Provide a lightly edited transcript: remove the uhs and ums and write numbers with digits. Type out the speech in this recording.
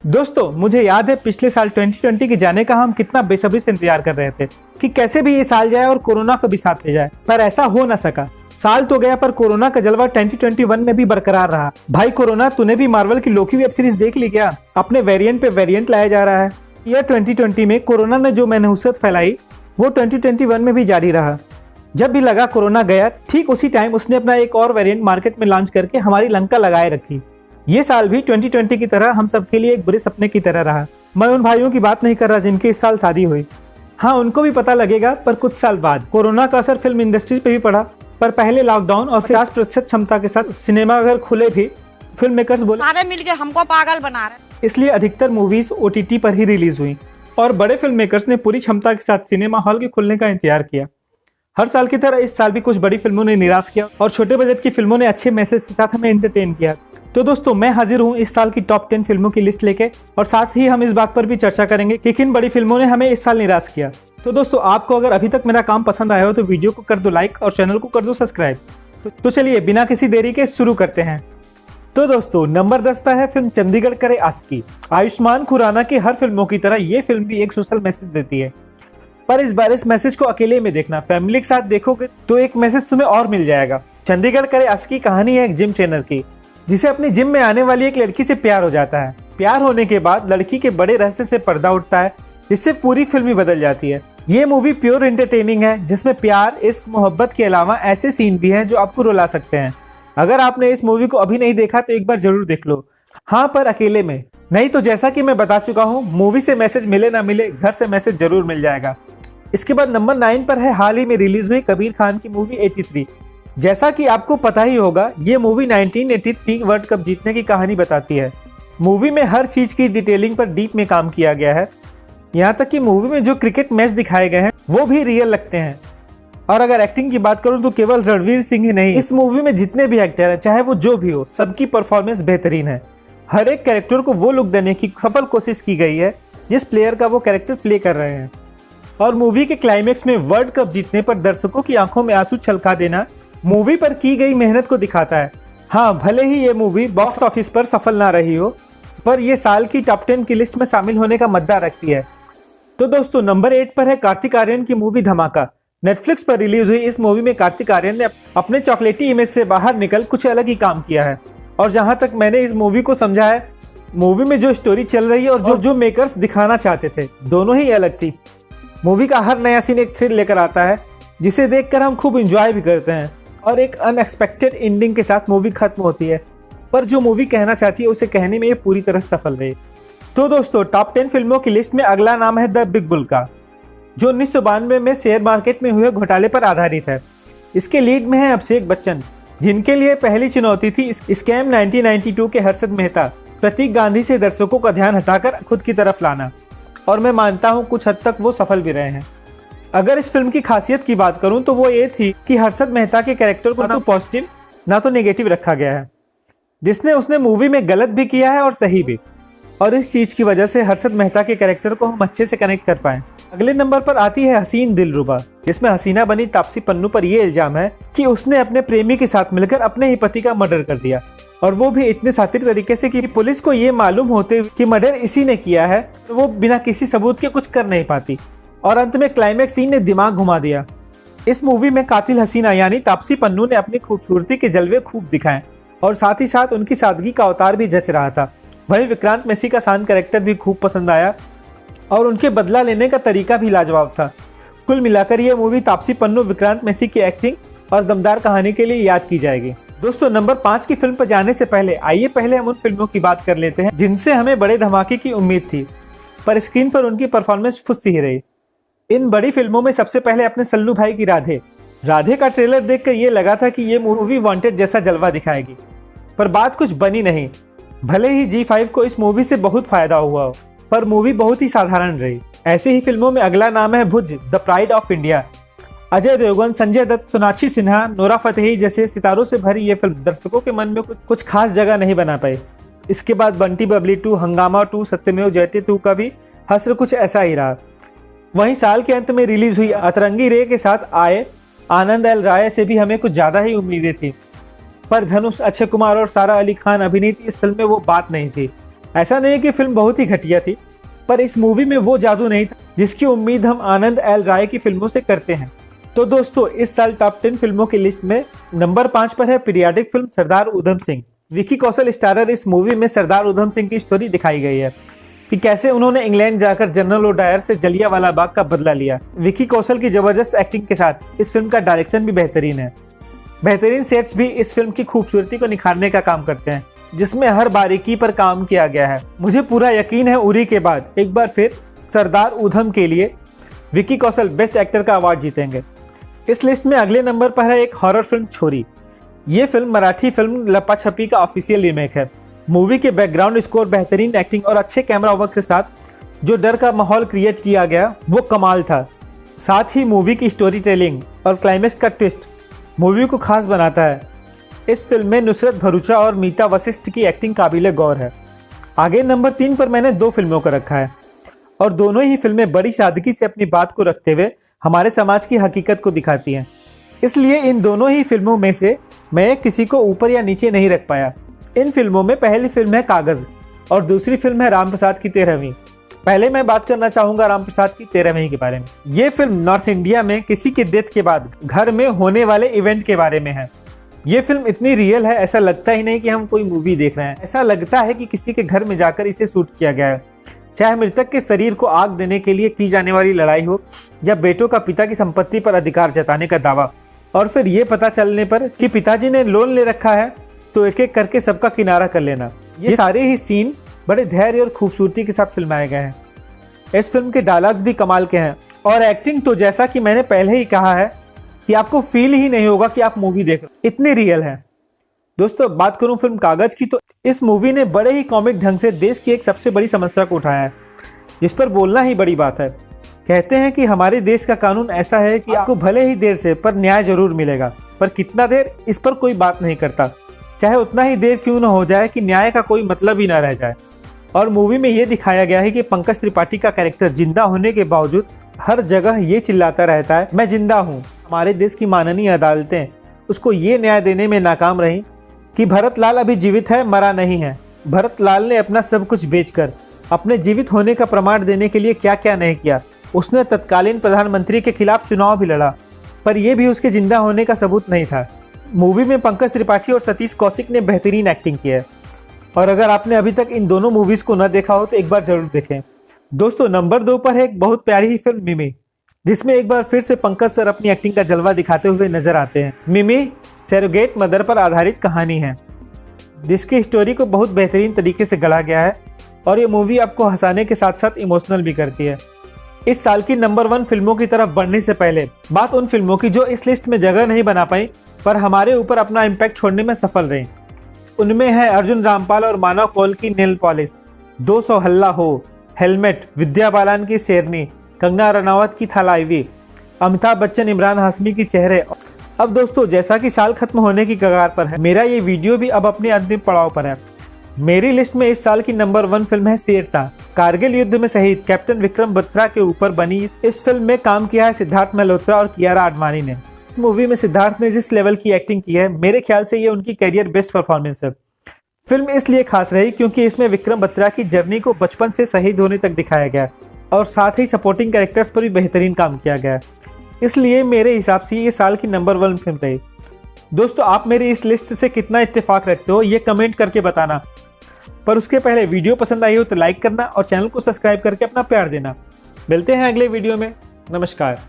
दोस्तों, मुझे याद है पिछले साल 2020 के जाने का हम कितना बेसब्री से इंतजार कर रहे थे कि कैसे भी ये साल जाए और कोरोना को भी साथ ले जाए, पर ऐसा हो ना सका। साल तो गया पर कोरोना का जलवा 2021 में भी बरकरार रहा। भाई कोरोना, तूने भी मार्वल की लोकी वेब सीरीज देख ली क्या? अपने वेरिएंट पे वेरिएंट लाया जा रहा है। यह 2020 में कोरोना ने जो मनहूसियत फैलाई वो 2021 में भी जारी रहा। जब भी लगा कोरोना गया, ठीक उसी टाइम उसने अपना एक और वेरिएंट मार्केट में लॉन्च करके हमारी लंका लगाए रखी। ये साल भी 2020 की तरह हम सबके लिए एक बुरे सपने की तरह रहा। मैं उन भाइयों की बात नहीं कर रहा जिनकी इस साल शादी हुई। हाँ, उनको भी पता लगेगा, पर कुछ साल बाद। कोरोना का असर फिल्म इंडस्ट्री पे भी पड़ा, पर पहले लॉकडाउन और 50% क्षमता के साथ सिनेमा अगर खुले भी, फिल्म मेकर्स बोले सारे मिलके हमको पागल बना रहे। इसलिए अधिकतर मूवीज OTT पर ही रिलीज हुई और बड़े फिल्म मेकर्स ने पूरी क्षमता के साथ सिनेमा हॉल के खुलने का इंतजार किया। हर साल की तरह इस साल भी कुछ बड़ी फिल्मों ने निराश किया और छोटे बजट की फिल्मों ने अच्छे मैसेज के साथ हमें एंटरटेन किया। तो दोस्तों, मैं हाजिर हूँ इस साल की टॉप 10 फिल्मों की लिस्ट लेके, और साथ ही हम इस बात पर भी चर्चा करेंगे कि किन बड़ी फिल्मों ने हमें इस साल निराश किया। तो दोस्तों, आपको अगर अभी तक मेरा काम पसंद आया हो तो वीडियो को कर दो लाइक और चैनल को कर दो सब्सक्राइब। तो चलिए बिना किसी देरी के शुरू करते हैं। तो दोस्तों, नंबर 10 पर है फिल्म चंडीगढ़ करे आशिकी। आयुष्मान खुराना की हर फिल्मों की तरह ये फिल्म भी एक सोशल मैसेज देती है, पर इस बार इस मैसेज को अकेले में देखना, फैमिली के साथ देखोगे तो एक मैसेज तुम्हें और मिल जाएगा। चंडीगढ़ करे आशिकी कहानी है एक जिम ट्रेनर की, जिसे अपनी जिम में आने वाली एक लड़की से प्यार हो जाता है। प्यार होने के बाद लड़की के बड़े रहस्य से पर्दा उठता है, जिससे पूरी फिल्म ही बदल जाती है। ये मूवी प्योर एंटरटेनिंग है, जिसमें प्यार, इश्क, मोहब्बत के अलावा ऐसे सीन भी हैं जो आपको रुला सकते हैं। अगर आपने इस मूवी को अभी नहीं देखा तो एक बार जरूर देख लो। हाँ, पर अकेले में नहीं, तो जैसा कि मैं बता चुका हूँ, मूवी से मैसेज मिले ना मिले, घर से मैसेज जरूर मिल जाएगा। इसके बाद नंबर 9 पर है हाल ही में रिलीज हुई कबीर खान की मूवी 83। जैसा कि आपको पता ही होगा, ये मूवी 1983 वर्ल्ड कप जीतने की कहानी बताती है। मूवी में हर चीज की डिटेलिंग पर डीप में काम किया गया है। यहाँ तक कि मूवी में जो क्रिकेट मैच दिखाए गए हैं वो भी रियल लगते हैं। और अगर एक्टिंग की बात करूँ तो केवल रणवीर सिंह ही नहीं, इस मूवी में जितने भी एक्टर हैं, चाहे वो जो भी हो, सबकी परफॉर्मेंस बेहतरीन है। हर एक कैरेक्टर को वो लुक देने की सफल कोशिश की गई है जिस प्लेयर का वो कैरेक्टर प्ले कर रहे हैं। और मूवी के क्लाइमेक्स में वर्ल्ड कप जीतने पर दर्शकों की आंखों में आंसू छलका देना मूवी पर की गई मेहनत को दिखाता है। हाँ, भले ही ये मूवी बॉक्स ऑफिस पर सफल ना रही हो, पर ये साल की टॉप 10 की लिस्ट में शामिल होने का मद्दा रखती है। तो दोस्तों, नंबर 8 पर है कार्तिक आर्यन की मूवी धमाका। नेटफ्लिक्स पर रिलीज हुई इस मूवी में कार्तिक आर्यन ने अपने चॉकलेटी इमेज से बाहर निकल कुछ अलग ही काम किया है। और जहां तक मैंने इस मूवी को समझा है, मूवी में जो स्टोरी चल रही है और जो मेकर्स दिखाना चाहते थे, दोनों ही अलग थी। मूवी का हर नया सीन एक थ्रिल लेकर आता है, जिसे देखकर हम खूब एंजॉय भी करते हैं। और एक अनएक्सपेक्टेड एंडिंग के साथ मूवी खत्म होती है, पर जो मूवी कहना चाहती है उसे कहने में ये पूरी तरह सफल रही। तो दोस्तों, टॉप 10 फिल्मों की लिस्ट में अगला नाम है द बिग बुल का, जो 1992 में शेयर मार्केट में हुए घोटाले पर आधारित है। इसके लीड में है अभिषेक बच्चन, जिनके लिए पहली चुनौती थी स्कैम 1992 के हर्षद मेहता प्रतीक गांधी से दर्शकों का ध्यान हटाकर खुद की तरफ लाना। और मैं मानता हूँ कुछ हद तक वो सफल भी रहे हैं। अगर इस फिल्म की खासियत की बात करूं तो वो ये थी कि हर्षद मेहता के कैरेक्टर को ना तो पॉजिटिव ना तो नेगेटिव रखा गया है, जिसने उसने मूवी में गलत भी किया है और सही भी। और इस चीज की वजह से हर्षद मेहता के कैरेक्टर को हम अच्छे से कनेक्ट कर पाए। अगले नंबर पर आती है हसीन दिलरुबा, जिसमें हसीना बनी तापसी पन्नू पर यह इल्जाम है कि उसने अपने प्रेमी के साथ मिलकर अपने ही पति का मर्डर कर दिया, और वो भी इतने सातिर तरीके से कि पुलिस को ये मालूम होते हुए कि मर्डर इसी ने किया है, तो वो बिना किसी सबूत के कुछ कर नहीं पाती। और अंत में क्लाइमेक्स सीन ने दिमाग घुमा दिया। इस मूवी में कातिल हसीना यानी तापसी पन्नू ने अपनी खूबसूरती के जलवे खूब दिखाए, और साथ ही साथ उनकी सादगी का अवतार भी जच रहा था। वहीं विक्रांत मैसी का शांत कैरेक्टर भी खूब पसंद आया, और उनके बदला लेने का तरीका भी लाजवाब था। कुल मिलाकर ये मूवी तापसी पन्नू, विक्रांत मैसी की एक्टिंग और दमदार कहानी के लिए याद की जाएगी। दोस्तों, नंबर 5 की फिल्म पर जाने से पहले आइए पहले हम उन फिल्मों की बात कर लेते हैं जिनसे हमें बड़े धमाके की उम्मीद थी, पर स्क्रीन पर उनकी परफॉर्मेंस फुस ही रही। इन बड़ी फिल्मों में सबसे पहले अपने सल्लू भाई की राधे का ट्रेलर देखकर ये लगा था कि ये मूवी वांटेड जैसा जलवा दिखाएगी, पर बात कुछ बनी नहीं। भले ही G5 को इस मूवी से बहुत फायदा हुआ, पर मूवी बहुत ही साधारण रही। ऐसे ही फिल्मों में अगला नाम है Bhuj, the pride of India. Ajay Devgan, Sanjay Dutt, Sonakshi Sinha, Nora Fatehi जैसे सितारों से भरी ये फिल्म दर्शकों के मन में कुछ खास जगह नहीं बना पाई। इसके बाद बंटी बबली 2, हंगामा 2, सत्यमेव जयते 2 का भी हश्र कुछ ऐसा ही रहा। वहीं साल के अंत में रिलीज हुई अतरंगी रे के साथ आए आनंद एल राय से भी हमें कुछ ज्यादा ही उम्मीदें थी, पर धनुष, अक्षय कुमार और सारा अली खान अभिनीत इस फिल्म में वो बात नहीं थी। ऐसा नहीं कि फिल्म बहुत ही घटिया थी, पर इस मूवी में वो जादू नहीं था जिसकी उम्मीद हम आनंद एल राय की फिल्मों से करते हैं। तो दोस्तों, इस साल टॉप 10 फिल्मों की लिस्ट में नंबर 5 पर है periodic film Sardar Udham Singh. Vicky Kaushal starrer इस मूवी में सरदार उधम सिंह की स्टोरी दिखाई गई है कि कैसे उन्होंने इंग्लैंड जाकर जनरल ओडायर से जलियांवाला बाग का बदला लिया। विकी कौशल की जबरदस्त एक्टिंग के साथ इस फिल्म का डायरेक्शन भी बेहतरीन है। बेहतरीन सेट्स भी इस फिल्म की खूबसूरती को निखारने का काम करते हैं, जिसमें हर बारीकी पर काम किया गया है। मुझे पूरा यकीन है उरी के बाद एक बार फिर सरदार उधम के लिए विकी कौशल बेस्ट एक्टर का अवार्ड जीतेंगे। इस लिस्ट में अगले नंबर पर है एक हॉरर फिल्म छोरी। ये फिल्म मराठी फिल्म लपाछपी का ऑफिशियल रीमेक है। मूवी के बैकग्राउंड स्कोर, बेहतरीन एक्टिंग और अच्छे कैमरा वर्क के साथ जो डर का माहौल क्रिएट किया गया वो कमाल था। साथ ही मूवी की स्टोरी टेलिंग और क्लाइमेक्स का ट्विस्ट मूवी को खास बनाता है। इस फिल्म में नुसरत भरूचा और मीता वशिष्ठ की एक्टिंग काबिल गौर है। आगे नंबर 3 पर मैंने 2 फिल्मों को रखा है और दोनों ही फिल्में बड़ी सादगी से अपनी बात को रखते हुए हमारे समाज की हकीकत को दिखाती हैं। इसलिए इन दोनों ही फिल्मों में से मैं किसी को ऊपर या नीचे नहीं रख पाया। इन फिल्मों में पहली फिल्म है कागज और दूसरी फिल्म है राम प्रसाद की 13वीं। पहले मैं बात करना चाहूंगा राम प्रसाद की 13वीं के बारे में। ये फिल्म नॉर्थ इंडिया में किसी की डेथ के बाद घर में होने वाले इवेंट के बारे में है। ये फिल्म इतनी रियल है, ऐसा लगता ही नहीं कि हम कोई मूवी देख रहे हैं। ऐसा लगता है कि किसी के घर में जाकर इसे शूट किया गया है। चाहे मृतक के शरीर को आग देने के लिए की जाने वाली लड़ाई हो या बेटों का पिता की संपत्ति पर अधिकार जताने का दावा, और फिर ये पता चलने पर कि पिताजी ने लोन ले रखा है तो एक एक करके सबका किनारा कर लेना। ये सारे ही सीन बड़े धैर्य और खूबसूरती के साथ फिल्माए गए हैं। इस फिल्म के डायलॉग्स भी कमाल के हैं और एक्टिंग तो जैसा कि मैंने पहले ही कहा है कि आपको फील ही नहीं होगा कि आप मूवी देख रहे हो, इतनी रियल है। दोस्तों, बात करूं फिल्म कागज की, तो इस मूवी ने बड़े ही कॉमिक ढंग से देश की एक सबसे बड़ी समस्या को उठाया है, जिस पर बोलना ही बड़ी बात है। कहते हैं कि हमारे देश का कानून ऐसा है कि आपको भले ही देर से पर न्याय जरूर मिलेगा, पर कितना देर इस पर कोई बात नहीं करता। चाहे उतना ही देर क्यों न हो जाए कि न्याय का कोई मतलब ही ना रह जाए। और मूवी में ये दिखाया गया है कि पंकज त्रिपाठी का कैरेक्टर जिंदा होने के बावजूद हर जगह ये चिल्लाता रहता है, मैं जिंदा हूँ। हमारे देश की माननीय अदालतें उसको ये न्याय देने में नाकाम रहीं कि भरत लाल अभी जीवित है, मरा नहीं है। भरत लाल ने अपना सब कुछ बेचकर अपने जीवित होने का प्रमाण देने के लिए क्या क्या नहीं किया। उसने तत्कालीन प्रधानमंत्री के खिलाफ चुनाव भी लड़ा, पर यह भी उसके जिंदा होने का सबूत नहीं था। मूवी में पंकज त्रिपाठी और सतीश कौशिक ने बेहतरीन एक्टिंग की है और अगर आपने अभी तक इन दोनों मूवीज को न देखा हो तो एक बार जरूर देखें। दोस्तों, नंबर 2 पर है एक बहुत प्यारी ही फिल्म मिमी, जिसमें एक बार फिर से पंकज सर अपनी एक्टिंग का जलवा दिखाते हुए नजर आते हैं। मिमी सरोगेट मदर पर आधारित कहानी है, जिसकी स्टोरी को बहुत बेहतरीन तरीके से गढ़ा गया है और ये मूवी आपको हंसाने के साथ साथ इमोशनल भी करती है। इस साल की नंबर 1 फिल्मों की तरफ बढ़ने से पहले बात उन फिल्मों की जो इस लिस्ट में जगह नहीं बना पाई पर हमारे ऊपर अपना इम्पैक्ट छोड़ने में सफल रही। उनमें है अर्जुन रामपाल और मानव कौल की नेल पॉलिश, 200 हल्ला हो, हेलमेट, विद्या बालन की शेरनी, कंगना रनावत की थलाइवी, अमिताभ बच्चन, इमरान हाशमी की चेहरे। अब दोस्तों, जैसा कि साल खत्म होने की कगार पर है, मेरा ये वीडियो भी अब अपने अंतिम पड़ाव पर है। मेरी लिस्ट में इस साल की नंबर 1 फिल्म है शेरशाह। कारगिल युद्ध में शहीद कैप्टन विक्रम बत्रा के ऊपर बनी इस फिल्म में काम किया है सिद्धार्थ मल्होत्रा और कियारा आडवाणी ने। इस मूवी में सिद्धार्थ ने जिस लेवल की एक्टिंग की है, मेरे ख्याल से ये उनकी कैरियर बेस्ट परफॉर्मेंस है। फिल्म इसलिए खास रही क्योंकि इसमें विक्रम बत्रा की जर्नी को बचपन से शहीद होने तक दिखाया गया और साथ ही सपोर्टिंग कैरेक्टर्स पर भी बेहतरीन काम किया गया, इसलिए मेरे हिसाब से ये साल की नंबर 1 फिल्म रही। दोस्तों, आप मेरी इस लिस्ट से कितना इत्तेफाक रखते हो ये कमेंट करके बताना, पर उसके पहले वीडियो पसंद आई हो तो लाइक करना और चैनल को सब्सक्राइब करके अपना प्यार देना। मिलते हैं अगले वीडियो में। नमस्कार।